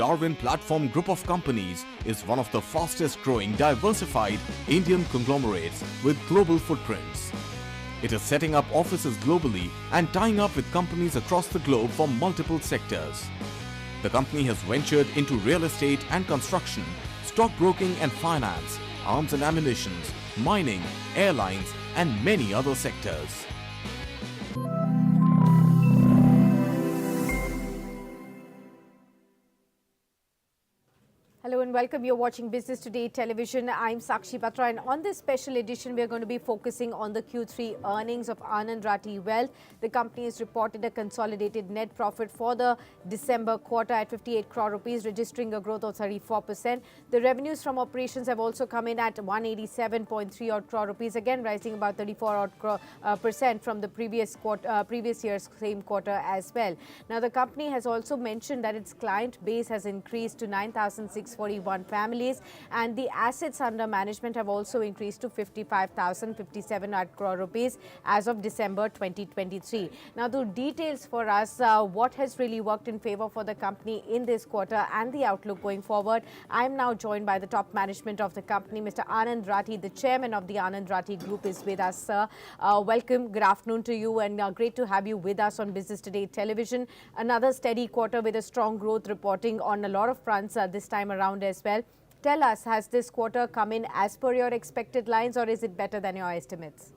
Darwin Platform Group of Companies is one of the fastest growing diversified Indian conglomerates with global footprints. It is setting up offices globally and tying up with companies across the globe from multiple sectors. The company has ventured into real estate and construction, stockbroking and finance, arms and ammunition, mining, airlines, and many other sectors. Hello and welcome. You're watching Business Today Television. I'm Sakshi Patra, and on this special edition, we're going to be focusing on the Q3 earnings of Anand Rathi Wealth. The company has reported a consolidated net profit for the December quarter at 58 crore rupees, registering a growth of 34%. The revenues from operations have also come in at 187.3 odd crore rupees, again rising about 34 odd percent from the previous year's same quarter as well. Now, the company has also mentioned that its client base has increased to 9,641 families, and the assets under management have also increased to 55,057 odd crore rupees as of December 2023. Now, the details for us, what has really worked in favor for the company in this quarter and the outlook going forward. I am now joined by the top management of the company. Mr. Anand Rathi, the chairman of the Anand Rathi Group, is with us, sir. Welcome. Good afternoon to you, and great to have you with us on Business Today Television. Another steady quarter with a strong growth reporting on a lot of fronts this time around as well. Tell us, has this quarter come in as per your expected lines, or is it better than your estimates?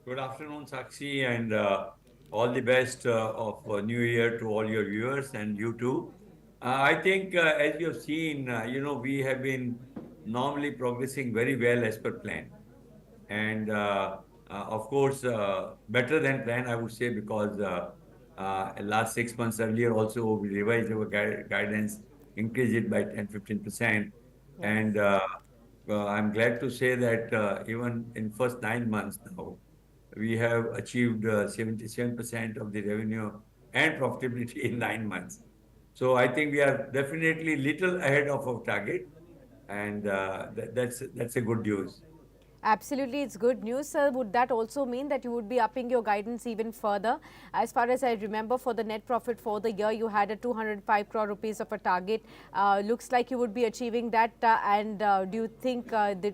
Good afternoon, Sakshi, and all the best of New Year to all your viewers and you too. I think as you have seen, we have been normally progressing very well as per plan. And of course, better than plan, I would say, because last 6 months earlier also we revised our guidance, increased it by 10-15%. Yes. And I'm glad to say that even in first 9 months now, we have achieved 77% of the revenue and profitability in 9 months. So I think we are definitely little ahead of our target, and that's a good news. Absolutely, it's good news, sir. Would that also mean that you would be upping your guidance even further? As far as I remember, for the net profit for the year, you had a 205 crore rupees of a target. Looks like you would be achieving that. Do you think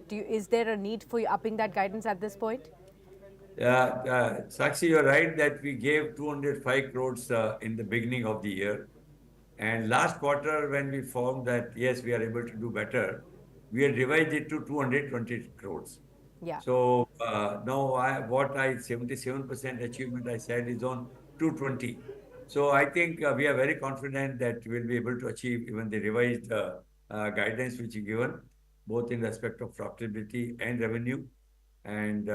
is there a need for you upping that guidance at this point? Sakshi, you're right that we gave 205 crores in the beginning of the year. And last quarter, when we found that, yes, we are able to do better, we had revised it to 220 crores. Yeah. So now 77% achievement I said is on 220. So I think we are very confident that we'll be able to achieve even the revised guidance which is given, both in respect of profitability and revenue. And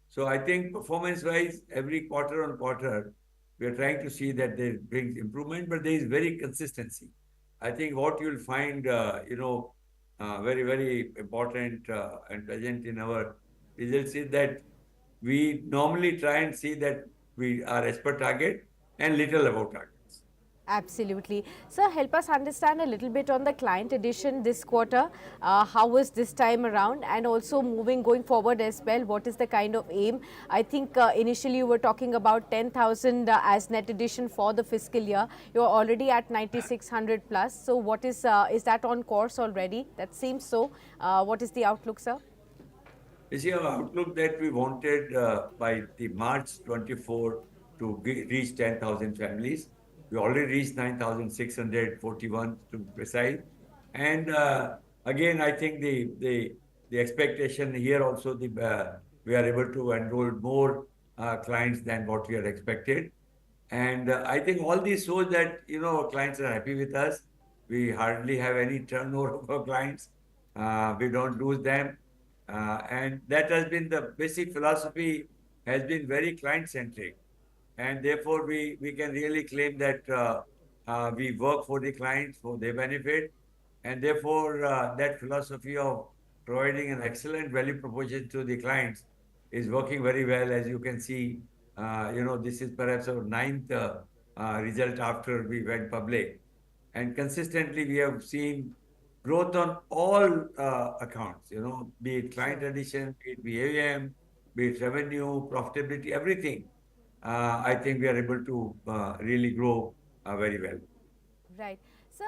so I think performance-wise, every quarter on quarter, we are trying to see that there brings improvement, but there is very consistency. I think what you'll find, very, very important and present in our results is that we normally try and see that we are as per target and little above targets. Absolutely. Sir, help us understand a little bit on the client addition this quarter. How was this time around, and also going forward as well? What is the kind of aim? I think initially you were talking about 10,000 as net addition for the fiscal year. You're already at 9,600 plus. So what is that on course already? That seems so. What is the outlook, sir? You see, our outlook that we wanted by the March 24 to reach 10,000 families. We already reached 9,641 to be precise. And again, I think the expectation here also, we are able to enroll more clients than what we had expected. And I think all this shows that, our clients are happy with us. We hardly have any turnover of our clients. We don't lose them. And that has been the basic philosophy, has been very client-centric. And therefore, we can really claim that we work for the clients, for their benefit. And therefore, that philosophy of providing an excellent value proposition to the clients is working very well. As you can see, this is perhaps our 9th result after we went public. And consistently, we have seen growth on all accounts, be it client addition, be it AUM, be it revenue, profitability, everything. I think we are able to really grow very well. Right. So,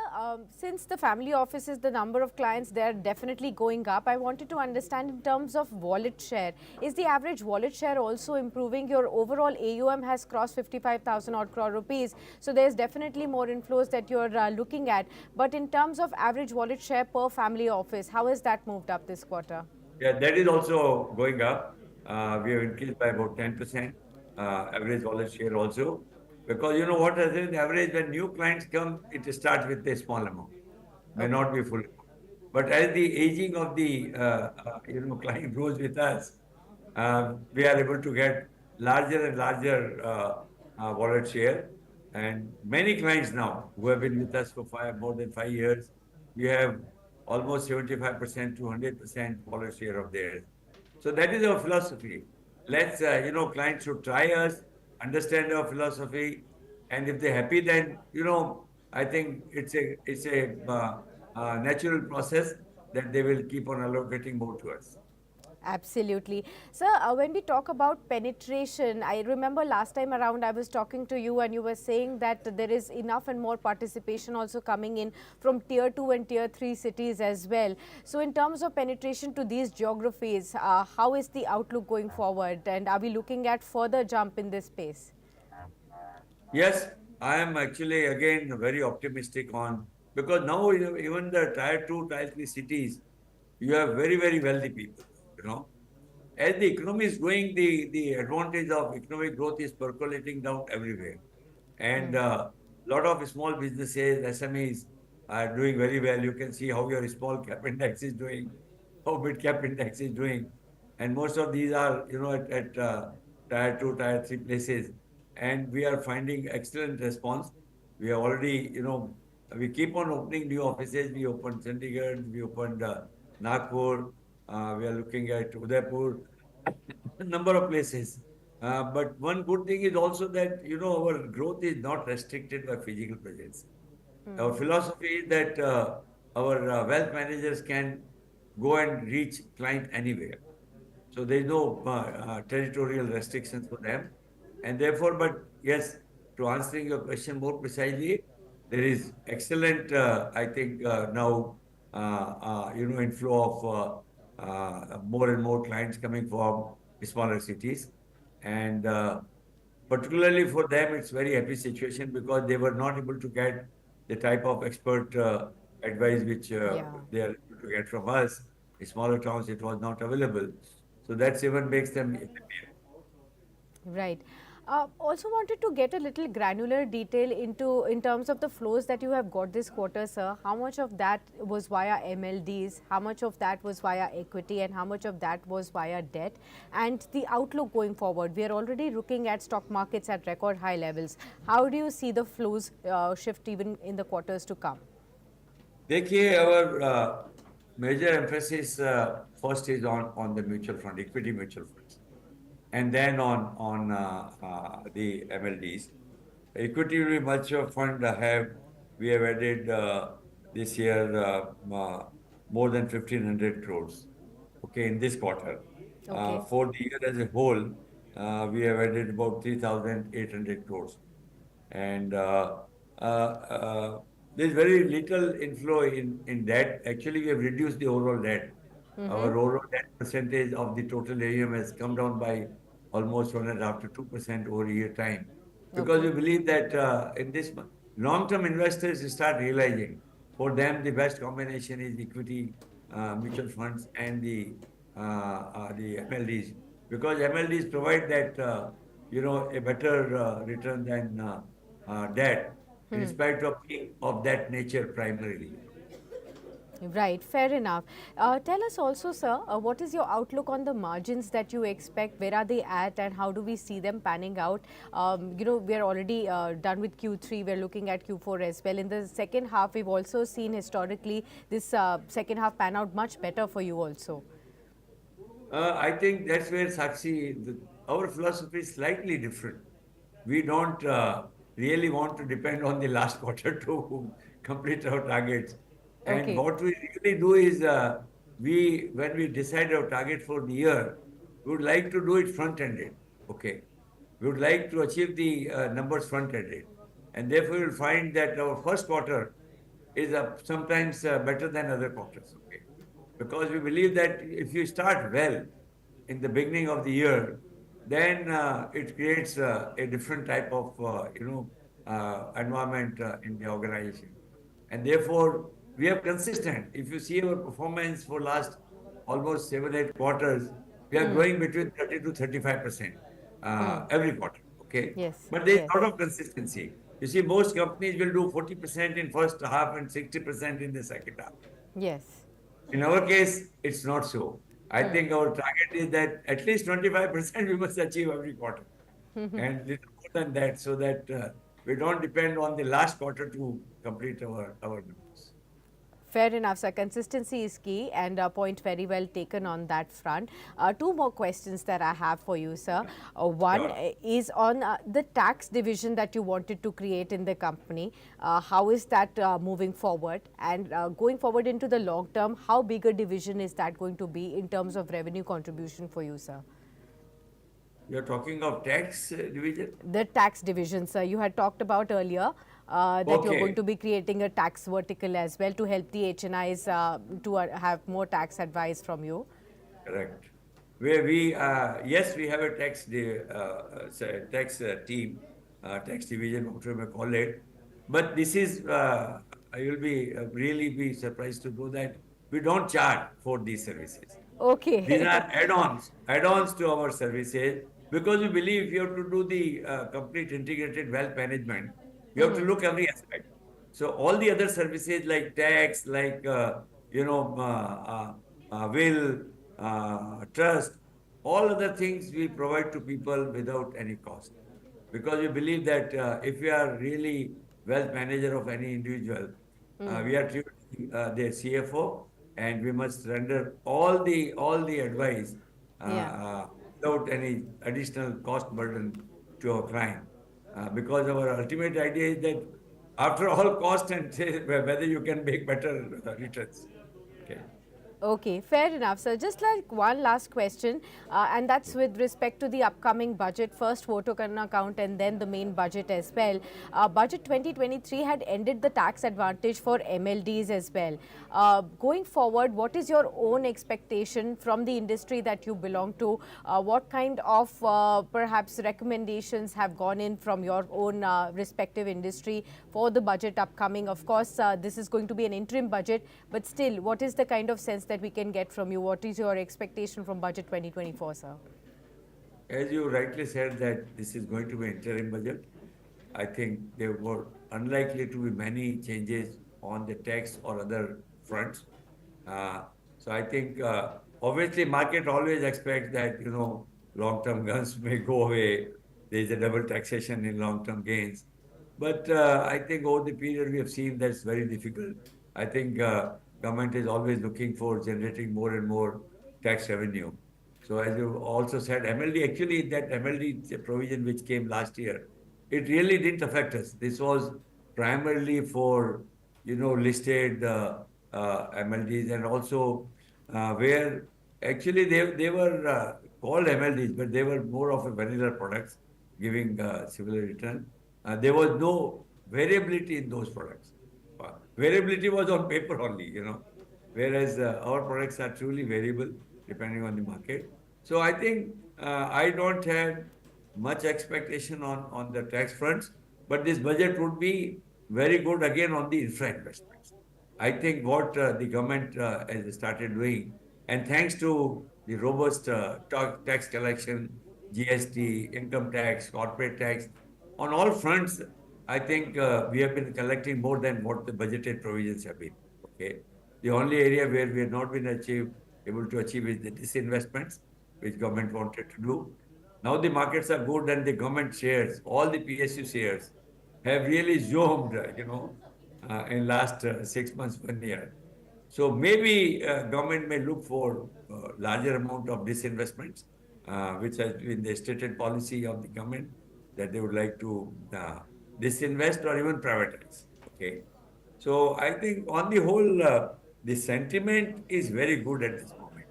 since the family offices, the number of clients, they're definitely going up. I wanted to understand in terms of wallet share. Is the average wallet share also improving? Your overall AUM has crossed 55,000 odd crore rupees. So, there's definitely more inflows that you're looking at. But in terms of average wallet share per family office, how has that moved up this quarter? Yeah, that is also going up. We have increased by about 10%, average wallet share also. Because you know what has been average when new clients come, it starts with a small amount, may Okay. not be full. But as the aging of the client grows with us, we are able to get larger and larger wallet share. And many clients now who have been with us for more than 5 years, we have almost 75% to 100% wallet share of theirs. So that is our philosophy. Let's, clients should try us, understand our philosophy, and if they're happy, then I think it's a natural process that they will keep on allocating more to us. Absolutely. Sir, when we talk about penetration, I remember last time around I was talking to you and you were saying that there is enough and more participation also coming in from tier 2 and tier 3 cities as well. So, in terms of penetration to these geographies, how is the outlook going forward, and are we looking at further jump in this space? Yes, I am actually again very optimistic on because now even the tier 2, tier 3 cities, you have very, very wealthy people, you know. As the economy is growing, the advantage of economic growth is percolating down everywhere. And a lot of small businesses, SMEs are doing very well. You can see how your small cap index is doing, how mid cap index is doing. And most of these are, at tier 2, tier 3 places. And we are finding excellent response. We are already, we keep on opening new offices. We opened Chandigarh, we opened Nagpur, we are looking at Udaipur, a number of places. But one good thing is also that, our growth is not restricted by physical presence. Our philosophy is that our wealth managers can go and reach client anywhere. So there is no territorial restrictions for them. And therefore, but yes, to answering your question more precisely, there is excellent, I think, now, inflow of more and more clients coming from smaller cities. And particularly for them, it's very happy situation because they were not able to get the type of expert advice which Yeah. they are able to get from us. In smaller towns, it was not available. So that's even makes them happier. Right. Also wanted to get a little granular detail into in terms of the flows that you have got this quarter, sir. How much of that was via MLDs? How much of that was via equity, and how much of that was via debt? And the outlook going forward. We are already looking at stock markets at record high levels. How do you see the flows shift even in the quarters to come? देखिए, our major emphasis first is on the mutual fund, equity mutual funds, and then on the MLDs. Equity mutual fund we have added this year more than 1,500 crores. Okay, in this quarter. Okay. For the year as a whole, we have added about 3,800 crores. And there's very little inflow in debt. Actually, we have reduced the overall debt. Our overall debt percentage of the total AUM has come down by almost 1.5 to 2% over a year time. Because Okay. we believe that in this long-term investors start realizing for them the best combination is equity mutual funds and the MLDs. Because MLDs provide that a better return than debt in spite of being of that nature primarily. Right, fair enough. Tell us also, sir, what is your outlook on the margins that you expect? Where are they at, and how do we see them panning out? We are already done with Q3. We're looking at Q4 as well. In the second half, we've also seen historically this second half pan out much better for you also. I think that's where our philosophy is slightly different. We don't really want to depend on the last quarter to complete our targets. And Okay. what we really do is when we decide our target for the year, we would like to do it front-ended. Okay. We would like to achieve the numbers front-ended. And therefore, you'll find that our first quarter is sometimes better than other quarters. Okay, because we believe that if you start well in the beginning of the year, then it creates a different type of environment in the organization, and therefore we are consistent. If you see our performance for last almost 7 8 quarters, we are growing between 30 to 35% every quarter. Okay, Yes, but there is yes, a lot of consistency. You see, most companies will do 40% in first half and 60% in the second half. yes. In our case, it's not so. I think our target is that at least 25% we must achieve every quarter, and little more than that, so that we don't depend on the last quarter to complete our numbers. Fair enough, sir. Consistency is key, and a point very well taken on that front. Two more questions that I have for you, sir. One Sure. is on the tax division that you wanted to create in the company. How is that moving forward? And going forward into the long term, how big a division is that going to be in terms of revenue contribution for you, sir? You're talking of tax division? The tax division, sir, you had talked about earlier that you're going Okay, to be creating a tax vertical as well to help the HNIs to have more tax advice from you. correct. Where we, yes, we have a tax team, tax division, whatever you may call it. But this is, I will be really be surprised to know that we don't charge for these services. These Okay. are add-ons to our services, because we believe you have to do the complete integrated wealth management. You have to look every aspect. So all the other services like tax, like will, trust, all other things we provide to people without any cost, because we believe that if we are really wealth manager of any individual, we are treating their CFO, and we must render all the advice Yeah. without any additional cost burden to our client, because our ultimate idea is that after all cost and whether you can make better returns. Okay. Okay, fair enough, sir. Just like one last question, and that's with respect to the upcoming budget. First, voter karna account, and then the main budget as well. Budget 2023 had ended the tax advantage for MLDs as well. Going forward, what is your own expectation from the industry that you belong to? What kind of perhaps recommendations have gone in from your own respective industry for the budget upcoming? Of course, this is going to be an interim budget, but still, what is the kind of sense that we can get from you? What is your expectation from budget 2024, sir? As you rightly said that this is going to be interim budget, I think there were unlikely to be many changes on the tax or other fronts. Uh, so I think obviously market always expects that long-term guns may go away. There is a double taxation in long-term gains, but I think over the period we have seen that's very difficult. I think government is always looking for generating more and more tax revenue. So as you also said, MLD, actually that MLD provision which came last year, it really didn't affect us. This was primarily for, listed MLDs, and also where actually they were called MLDs, but they were more of a vanilla products giving similar return. There was no variability in those products. Variability was on paper only. Whereas our products are truly variable depending on the market. So I think I don't have much expectation on the tax fronts, but this budget would be very good again on the infra investments. I think what the government has started doing, and thanks to the robust tax collection, GST, income tax, corporate tax, on all fronts, I think we have been collecting more than what the budgeted provisions have been. Okay. The only area where we have not been able to achieve is the disinvestments, which government wanted to do. Now the markets are good, and the government shares, all the PSU shares, have really zoomed, in last 6 months, 1 year. So maybe government may look for larger amount of disinvestments, which has been the stated policy of the government, that they would like to disinvest or even privatize. Okay. So I think on the whole, the sentiment is very good at this moment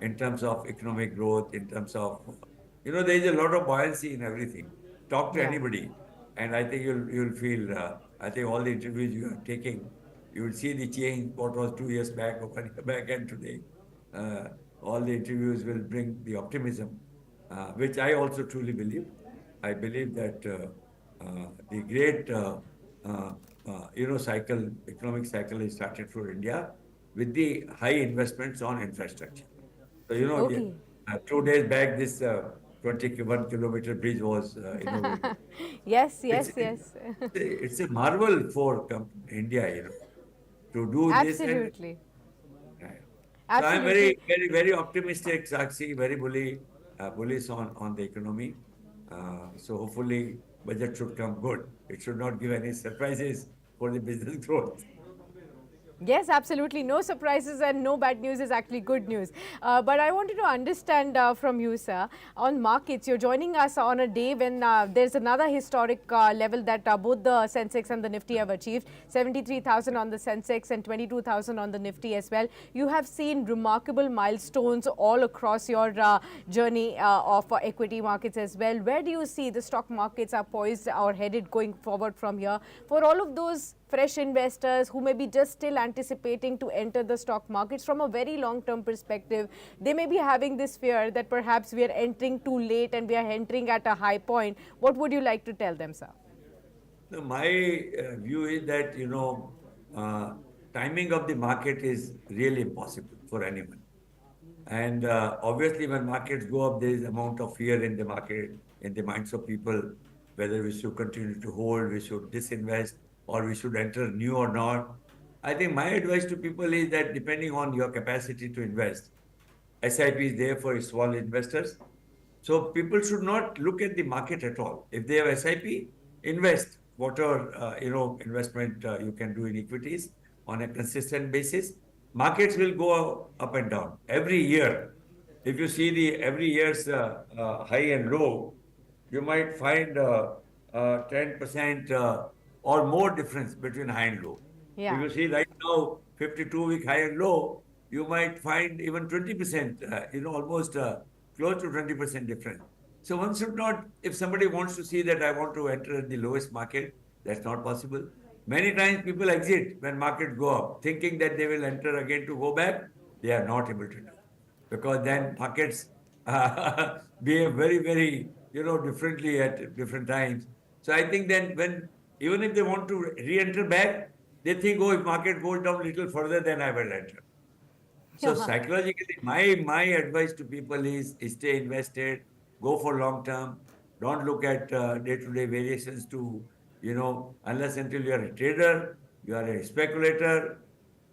in terms of economic growth, in terms of, there is a lot of buoyancy in everything. Talk to Yeah. anybody. and I think you'll feel. I think all the interviews you are taking, you will see the change. What was 2 years back or 1 year back, and today, uh, all the interviews will bring the optimism, which I also truly believe. I believe that the great cycle, economic cycle is started for India with the high investments on infrastructure. So, yeah, Okay. 2 days back, this 21-kilometer bridge was inaugurated. Yes, It's, yes, yes. it's a marvel for India, to do this. And Absolutely. yeah. So I'm Absolutely. very, very, very optimistic, Sakshi, very bullish on the economy. So hopefully budget should come good. It should not give any surprises for the business growth. Yes, absolutely. No surprises and no bad news is actually good news. But I wanted to understand from you, sir, on markets. You're joining us on a day when there's another historic level that both the Sensex and the Nifty have achieved. 73,000 on the Sensex and 22,000 on the Nifty as well. You have seen remarkable milestones all across your journey of equity markets as well. Where do you see the stock markets are poised or headed going forward from here for all of those fresh investors who may be just still anticipating to enter the stock markets from a very long term perspective? They may be having this fear that perhaps we are entering too late and we are entering at a high point. What would you like to tell them, sir? So my view is that, uh, timing of the market is really impossible for anyone. And obviously, when markets go up, there is amount of fear in the market, in the minds of people, whether we should continue to hold, we should disinvest, or we should enter new or not. I think my advice to people is that depending on your capacity to invest, SIP is there for small investors. So people should not look at the market at all. If they have SIP, invest whatever investment you can do in equities on a consistent basis. Markets will go up and down every year. If you see the every year's high and low, you might find 10% or more difference between high and low. If Yeah. you see right now 52-week high and low, you might find even 20%, almost close to 20% difference. So one should not, if somebody wants to see that I want to enter in the lowest market, that's not possible. Many times people exit when markets go up, thinking that they will enter again to go back. They are not able to do, because then markets behave very, very, differently at different times. So I think then when, even if they want to re-enter back, they think, oh, if market goes down a little further, then I will enter. So psychologically, my advice to people is stay invested, go for long term. Don't look at day-to-day variations unless until you are a trader, you are a speculator,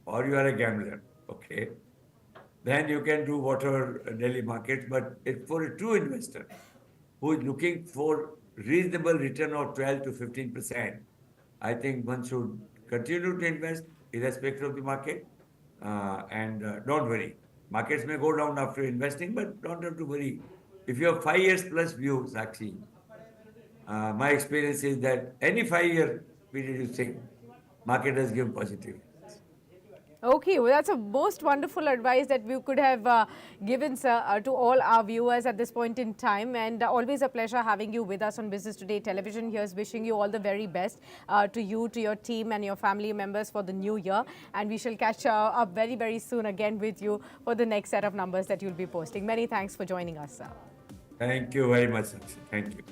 or you are a gambler. Okay. Then you can do whatever daily markets. But for a true investor who is looking for reasonable return of 12 to 15%, I think one should continue to invest irrespective of the market. And don't worry. Markets may go down after investing, but don't have to worry. If you have 5 years plus view, Sakshi, my experience is that any 5 year period you think, market has given positive. Okay, well, that's a most wonderful advice that we could have given, sir, to all our viewers at this point in time. And always a pleasure having you with us on Business Today Television. Here's wishing you all the very best to you, to your team, and your family members for the new year. And we shall catch up very, very soon again with you for the next set of numbers that you'll be posting. Many thanks for joining us, sir. Thank you very much, Sakshi. Thank you.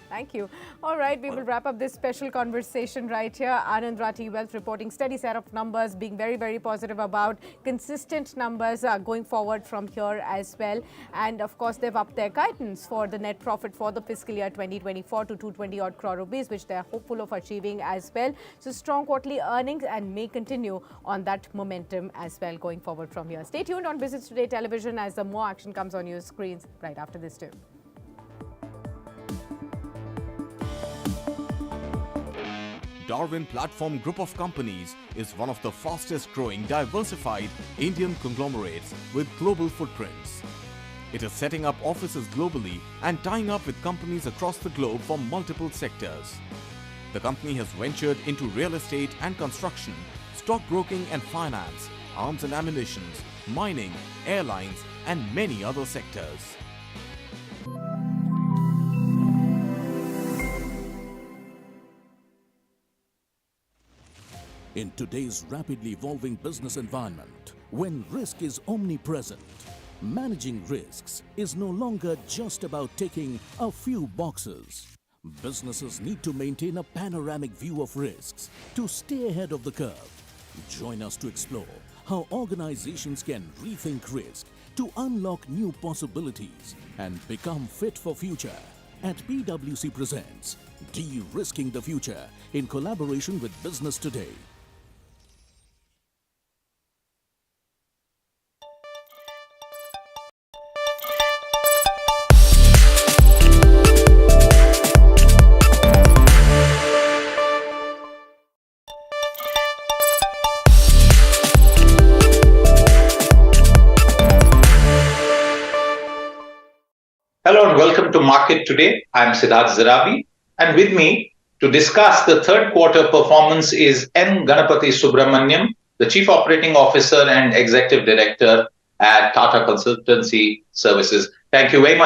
Thank you. All right, we will wrap up this special conversation right here. Anand Rathi Wealth reporting steady set of numbers, being very, very positive about consistent numbers going forward from here as well. And of course, they've upped their guidance for the net profit for the fiscal year 2024 to 220 odd crore rupees, which they're hopeful of achieving as well. So strong quarterly earnings and may continue on that momentum as well going forward from here. Stay tuned on Business Today Television as the more action comes on your screens right after this too. Darwin Platform Group of Companies is one of the fastest growing diversified Indian conglomerates with global footprints. It is setting up offices globally and tying up with companies across the globe from multiple sectors. The company has ventured into real estate and construction, stockbroking and finance, arms and ammunition, mining, airlines, and many other sectors. In today's rapidly evolving business environment, when risk is omnipresent, managing risks is no longer just about ticking a few boxes. Businesses need to maintain a panoramic view of risks to stay ahead of the curve. Join us to explore how organizations can rethink risk to unlock new possibilities and become fit for future. At PwC presents De-Risking the Future in collaboration with Business Today. Hello and welcome to Market Today. I'm Siddharth Zirabi, and with me to discuss the third quarter performance is N. Ganapathy Subramaniam, the Chief Operating Officer and Executive Director at Tata Consultancy Services. Thank you very much